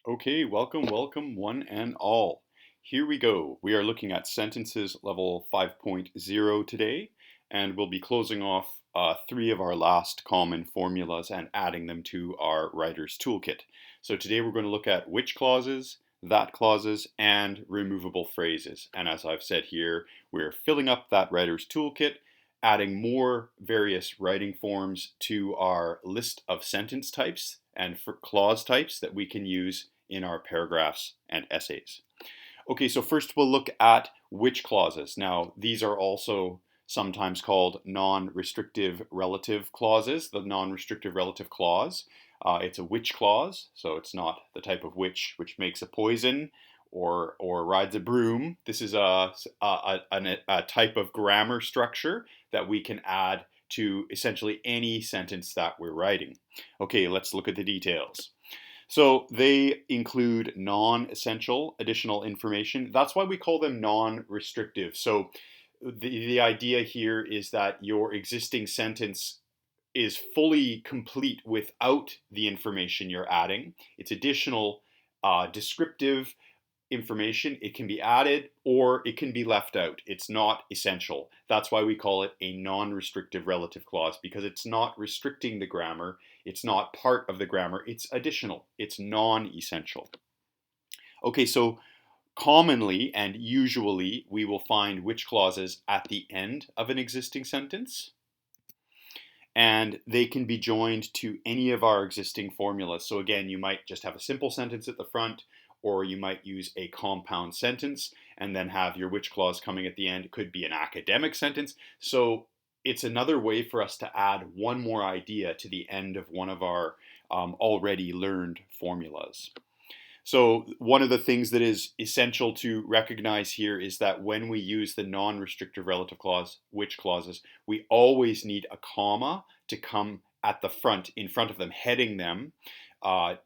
Okay, welcome one and all. Here we go. We are looking at sentences level 5.0 today, and we'll be closing off three of our last common formulas and adding them to our Writers Toolkit. So today we're going to look at which clauses, that clauses, and removable phrases. And as I've said here, we're filling up that Writers Toolkit, adding more various writing forms to our list of sentence types and for clause types that we can use in our paragraphs and essays. Okay, so first we'll look at which clauses. Now, these are also sometimes called non-restrictive relative clauses, the non-restrictive relative clause. It's a which clause, so it's not the type of which makes a poison or rides a broom. This is a type of grammar structure that we can add to essentially any sentence that we're writing. Okay, let's look at the details. So they include non-essential additional information. That's why we call them non-restrictive. So the idea here is that your existing sentence is fully complete without the information you're adding. It's additional descriptive information. It can be added or it can be left out. It's not essential. That's why we call it a non-restrictive relative clause, because it's not restricting the grammar. It's not part of the grammar. It's additional. It's non-essential. Okay, so commonly and usually we will find which clauses at the end of an existing sentence, and they can be joined to any of our existing formulas. So again, you might just have a simple sentence at the front, or you might use a compound sentence and then have your which clause coming at the end. It could be an academic sentence. So it's another way for us to add one more idea to the end of one of our already learned formulas. So one of the things that is essential to recognize here is that when we use the non-restrictive relative clause, which clauses, we always need a comma to come at the front, in front of them, heading them,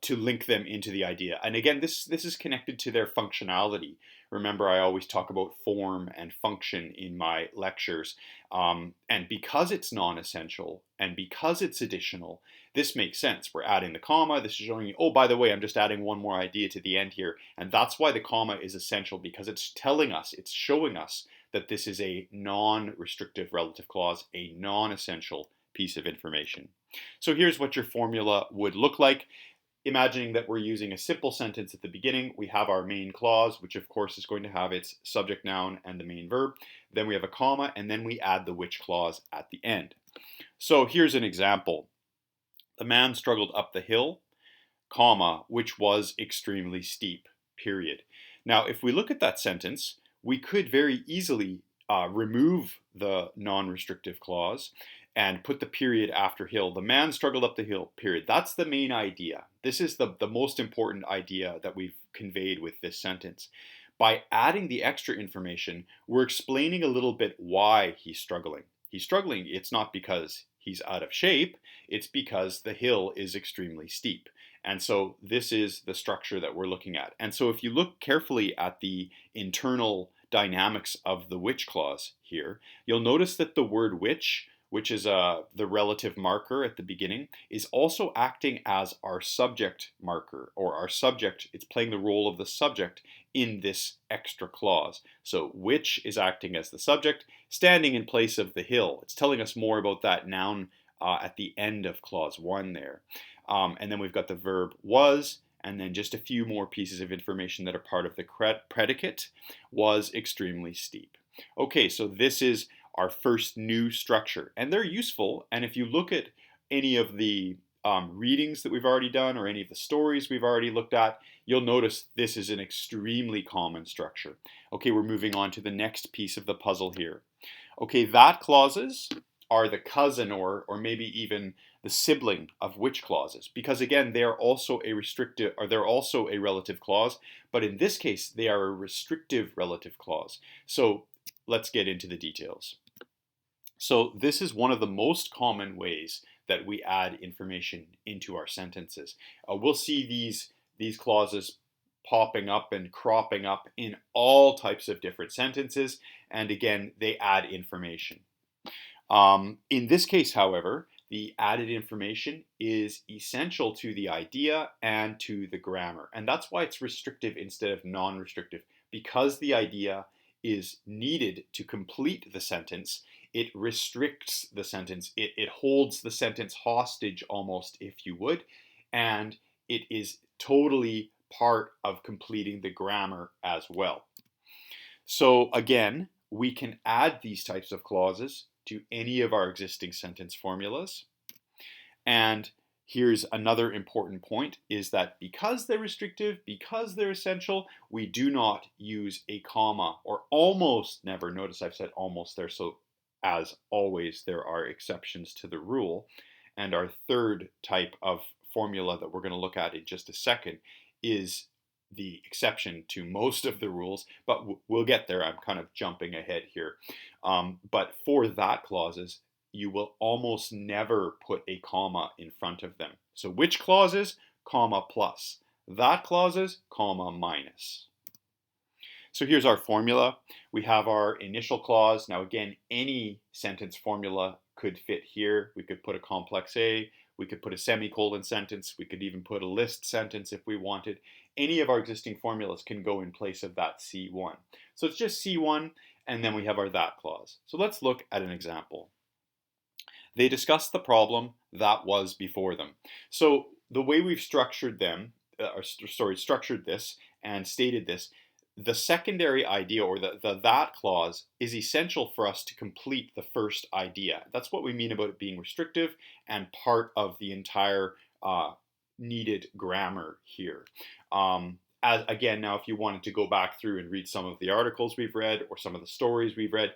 to link them into the idea. And again, this is connected to their functionality. Remember, I always talk about form and function in my lectures. And because it's non-essential and because it's additional, this makes sense. We're adding the comma. This is showing you, oh, by the way, I'm just adding one more idea to the end here. And that's why the comma is essential, because it's telling us, it's showing us that this is a non-restrictive relative clause, a non-essential piece of information. So here's what your formula would look like. Imagining that we're using a simple sentence at the beginning, we have our main clause, which of course is going to have its subject noun and the main verb. Then we have a comma, and then we add the which clause at the end. So here's an example. The man struggled up the hill, comma, which was extremely steep, period. Now, if we look at that sentence, we could very easily remove the non-restrictive clause and put the period after hill. The man struggled up the hill, period. That's the main idea. This is the most important idea that we've conveyed with this sentence. By adding the extra information, we're explaining a little bit why he's struggling. He's struggling, it's not because he's out of shape, it's because the hill is extremely steep. And so this is the structure that we're looking at. And so if you look carefully at the internal dynamics of the which clause here, you'll notice that the word which is the relative marker at the beginning, is also acting as our subject marker, or our subject. It's playing the role of the subject in this extra clause. So which is acting as the subject, standing in place of the hill. It's telling us more about that noun at the end of clause 1 there. And then we've got the verb was, and then just a few more pieces of information that are part of the predicate, was extremely steep. Okay, so this is our first new structure, and they're useful. And if you look at any of the readings that we've already done, or any of the stories we've already looked at, you'll notice this is an extremely common structure. Okay, we're moving on to the next piece of the puzzle here. Okay, that clauses are the cousin or maybe even the sibling of which clauses, because again, they are also a restrictive, or they're also a relative clause, but in this case, they are a restrictive relative clause. So let's get into the details. So this is one of the most common ways that we add information into our sentences. We'll see these clauses popping up and cropping up in all types of different sentences, and again, they add information. In this case, however, the added information is essential to the idea and to the grammar. And that's why it's restrictive instead of non-restrictive. Because the idea is needed to complete the sentence, it restricts the sentence. It holds the sentence hostage almost, if you would, and it is totally part of completing the grammar as well. So again, we can add these types of clauses to any of our existing sentence formulas. And here's another important point, is that because they're restrictive, because they're essential, we do not use a comma, or almost never. Notice I've said almost there, so as always, there are exceptions to the rule. And our third type of formula that we're going to look at in just a second is the exception to most of the rules, but we'll get there. I'm kind of jumping ahead here. But for that clauses, you will almost never put a comma in front of them. So which clauses? Comma plus. That clauses? Comma minus. So here's our formula. We have our initial clause. Now again, any sentence formula could fit here. We could put a complex A, we could put a semicolon sentence, we could even put a list sentence if we wanted. Any of our existing formulas can go in place of that C1. So it's just C1, and then we have our that clause. So let's look at an example. They discussed the problem that was before them. So the way we've structured them, structured this and stated this, the secondary idea, or the that clause, is essential for us to complete the first idea. That's what we mean about it being restrictive and part of the entire needed grammar here. As again, now if you wanted to go back through and read some of the articles we've read or some of the stories we've read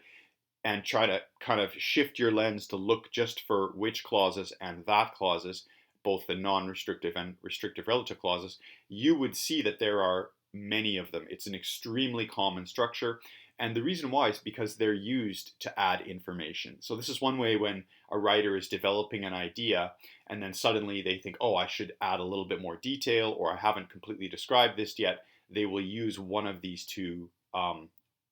and try to kind of shift your lens to look just for which clauses and that clauses, both the non-restrictive and restrictive relative clauses, you would see that there are many of them. It's an extremely common structure, and the reason why is because they're used to add information. So this is one way when a writer is developing an idea and then suddenly they think, oh, I should add a little bit more detail, or I haven't completely described this yet. They will use one of these two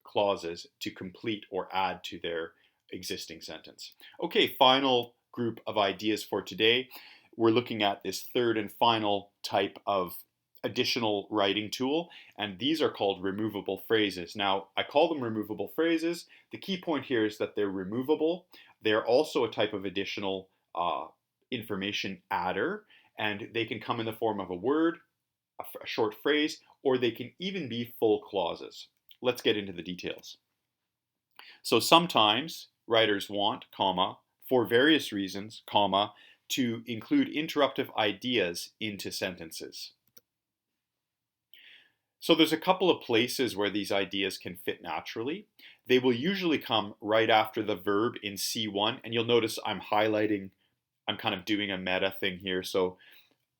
clauses to complete or add to their existing sentence. Okay, final group of ideas for today. We're looking at this third and final type of additional writing tool, and these are called removable phrases. Now, I call them removable phrases. The key point here is that they're removable. They're also a type of additional information adder, and they can come in the form of a word, a short phrase, or they can even be full clauses. Let's get into the details. So sometimes writers want, comma, for various reasons, comma, to include interruptive ideas into sentences. So there's a couple of places where these ideas can fit naturally. They will usually come right after the verb in C1, and you'll notice I'm highlighting, I'm kind of doing a meta thing here, so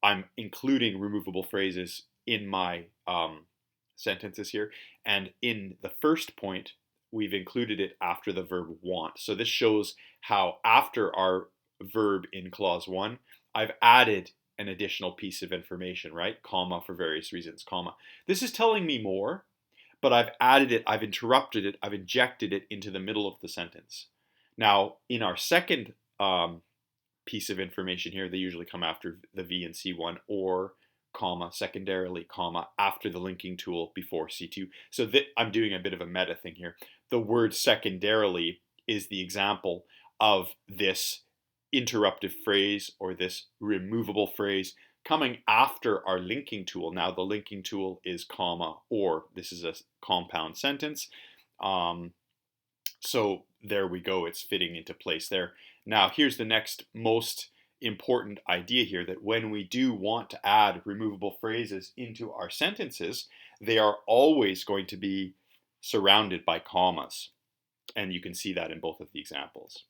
I'm including removable phrases in my sentences here, and in the first point, we've included it after the verb want. So this shows how after our verb in clause 1, I've added an additional piece of information, right? Comma, for various reasons, comma. This is telling me more, but I've added it, I've interrupted it, I've injected it into the middle of the sentence. Now, in our second piece of information here, they usually come after the V in C1, or comma, secondarily, comma, after the linking tool before C2. So I'm doing a bit of a meta thing here. The word secondarily is the example of this interruptive phrase, or this removable phrase, coming after our linking tool. Now the linking tool is comma, or. This is a compound sentence. So there we go, it's fitting into place there. Now here's the next most important idea here, that when we do want to add removable phrases into our sentences, they are always going to be surrounded by commas. And you can see that in both of the examples.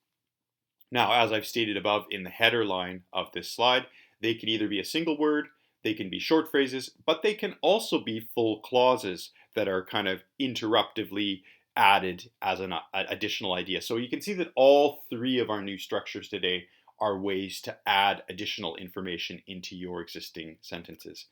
Now, as I've stated above in the header line of this slide, they can either be a single word, they can be short phrases, but they can also be full clauses that are kind of interruptively added as an additional idea. So you can see that all three of our new structures today are ways to add additional information into your existing sentences.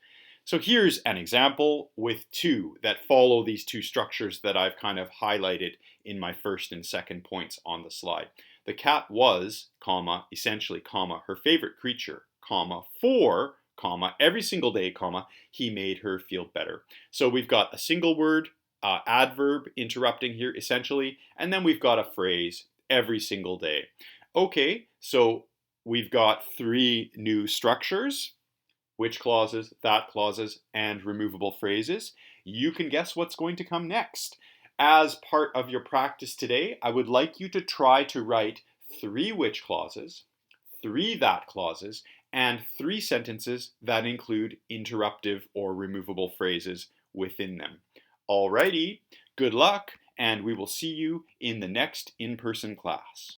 So here's an example with two that follow these two structures that I've kind of highlighted in my first and second points on the slide. The cat was, comma, essentially, comma, her favorite creature, comma, for, comma, every single day, comma, he made her feel better. So we've got a single word, adverb interrupting here, essentially, and then we've got a phrase, every single day. Okay, so we've got three new structures: which clauses, that clauses, and removable phrases. You can guess what's going to come next. As part of your practice today, I would like you to try to write three which clauses, three that clauses, and three sentences that include interruptive or removable phrases within them. Alrighty, good luck, and we will see you in the next in-person class.